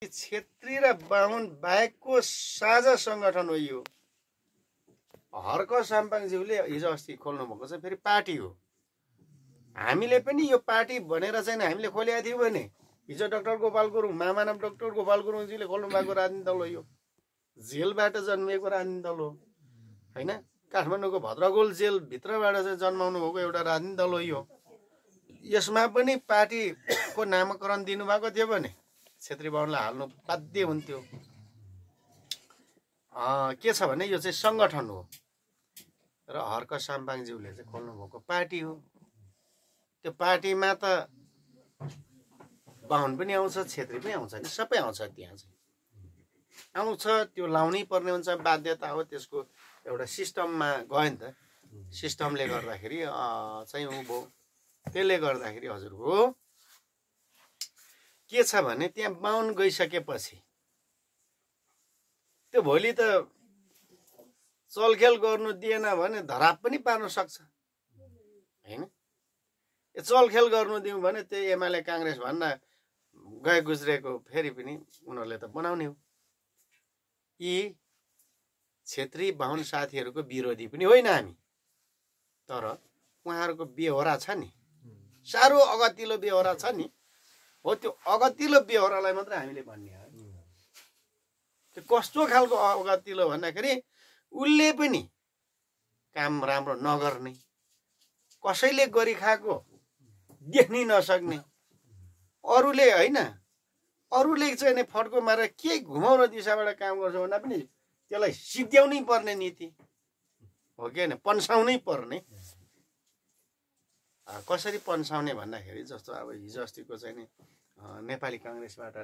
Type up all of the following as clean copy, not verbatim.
क्षेत्री र बाहुन बाहेकको साझा सङ्गठन हो यो। हर्क साम्पाङज्यूले हिजो अस्ति खोल्नु भएको छ, फेरि पार्टी हो। हामीले पनि यो पार्टी भनेर चाहिँ हामीले खोलेका थियौँ भने हिजो डाक्टर गोपाल गुरुङ, महामानव डाक्टर गोपाल गुरुङजीले खोल्नु भएको राजनीति दल हो यो। जेलबाट जन्मिएको राजनीति दल हो होइन। काठमाडौँको भद्रगोल जेलभित्रबाट चाहिँ जन्माउनु भएको एउटा राजनीति दल हो यो। यसमा पनि पार्टीको नामकरण दिनुभएको थियो भने क्षेत्री बाहुनलाई हाल्नु बाध्य हुन्थ्यो। के छ भने यो चाहिँ सङ्गठन हो र हर्क साम्पाङज्यूले चाहिँ खोल्नु भएको पार्टी हो। त्यो पार्टीमा त बाहुन पनि आउँछ, क्षेत्री पनि आउँछ नि, सबै आउँछ। त्यहाँ चाहिँ आउँछ, त्यो लाउनै पर्ने हुन्छ, बाध्यता हो। त्यसको एउटा सिस्टममा गयो नि त। सिस्टमले गर्दाखेरि चाहिँ उँभो। त्यसले गर्दाखेरि हजुरको के छ भने त्यहाँ बाहुन गइसकेपछि त्यो भोलि त चलखेल गर्नु दिएन भने धराप पनि पार्न सक्छ होइन। चलखेल गर्नु दिउँ भने त्यही एमाले काङ्ग्रेस भन्न गए गुज्रेको फेरि पनि उनीहरूले त बनाउने हो। यी क्षेत्री बाहुन साथीहरूको विरोधी पनि होइन हामी, तर उहाँहरूको बेहोरा छ नि, साह्रो अगतिलो बेहोरा छ नि हो। त्यो अगतिलो बेहोरालाई मात्र हामीले भन्ने हो। त्यो कस्तो खालको अगतिलो भन्दाखेरि उसले पनि काम राम्रो नगर्ने, कसैले गरिखाएको देख्नै नसक्ने, अरूले होइन, अरूले चाहिँ फड्को मारेर के घुमाउन दिशाबाट काम गर्छ भन्दा पनि त्यसलाई सिद्ध्याउनै पर्ने नीति हो कि होइन, पन्साउनै पर्ने। कसरी पन्साउने भन्दाखेरि जस्तो अब हिजो अस्तिको चाहिँ नि नेपाली काङ्ग्रेसबाट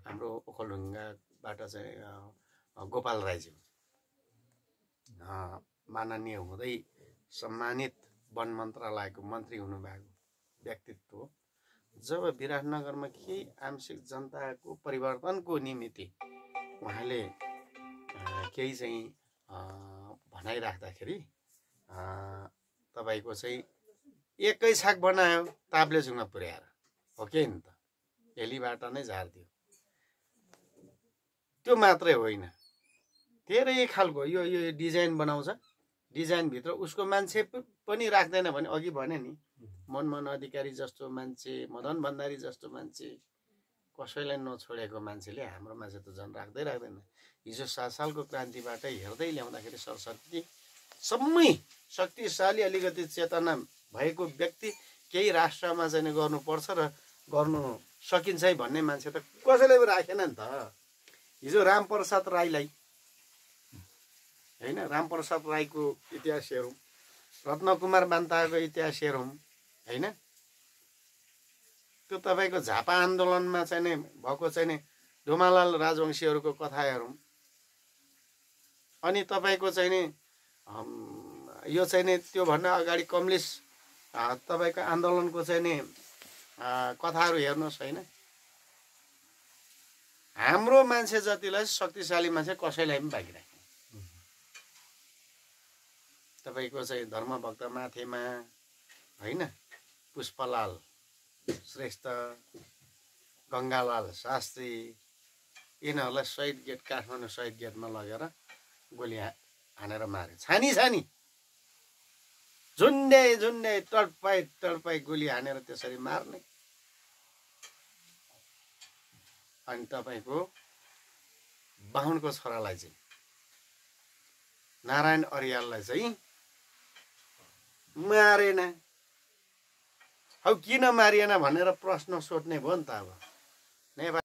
हाम्रो ओखलढुङ्गाबाट चाहिँ गोपाल राईज्यू माननीय हुँदै सम्मानित वन मन्त्रालयको मन्त्री हुनुभएको व्यक्तित्व जब विराटनगरमा केही आंशिक जनताको परिवर्तनको निमित्त उहाँले केही चाहिँ भनाइराख्दाखेरि तपाईँको चाहिँ एकै छाक बनायो ताप्लेजुङमा पुर्याएर हो कि नि त, एलीबाट नै झारिदियो। त्यो मात्रै होइन, धेरै खालको यो डिजाइन बनाउँछ। डिजाइनभित्र उसको मान्छे पनि राख्दैन भने अघि भने नि मनमोहन अधिकारी जस्तो मान्छे, मदन भण्डारी जस्तो मान्छे, कसैलाई नछोडेको मान्छेले हाम्रो मान्छे त झन् राख्दैन। हिजो 7 सालको क्रान्तिबाट हेर्दै ल्याउँदाखेरि सरस्वती सम्मै शक्तिशाली अलिकति चेतना भएको व्यक्ति केही राष्ट्रमा चाहिँ गर्नुपर्छ र गर्नु सकिन्छ है भन्ने मान्छे त कसैले पनि राखेन नि त। हिजो रामप्रसाद राईलाई होइन, रामप्रसाद राईको इतिहास हेरौँ, रत्नकुमार बान्ताको इतिहास हेरौँ होइन। त्यो तपाईँको झापा आन्दोलनमा चाहिँ नि भएको चाहिँ नि डोमालाल राजवंशीहरूको कथा हेरौँ। अनि तपाईँको चाहिँ नि यो चाहिँ नि त्योभन्दा अगाडि कम्युनिस्ट तपाईँको आन्दोलनको चाहिँ नि कथाहरू हेर्नुहोस् होइन। हाम्रो मान्छे जतिलाई शक्तिशाली मान्छे कसैलाई पनि बाँकी राख्दैन। तपाईँको चाहिँ धर्मभक्त माथेमा होइन, पुष्पलाल श्रेष्ठ, गङ्गालाल शास्त्री, यिनीहरूलाई शहीद गेट, काठमाडौँ शहीद गेटमा लगेर गोली हानेर मारे। छानी झुन्ड्याइ तडपाई गोली हानेर त्यसरी मार्ने। अनि तपाईँको बाहुनको छोरालाई चाहिँ नारायण अर्याललाई चाहिँ मारेन। किन मारिएन भनेर प्रश्न सोध्ने भयो नि त। अब नेपाल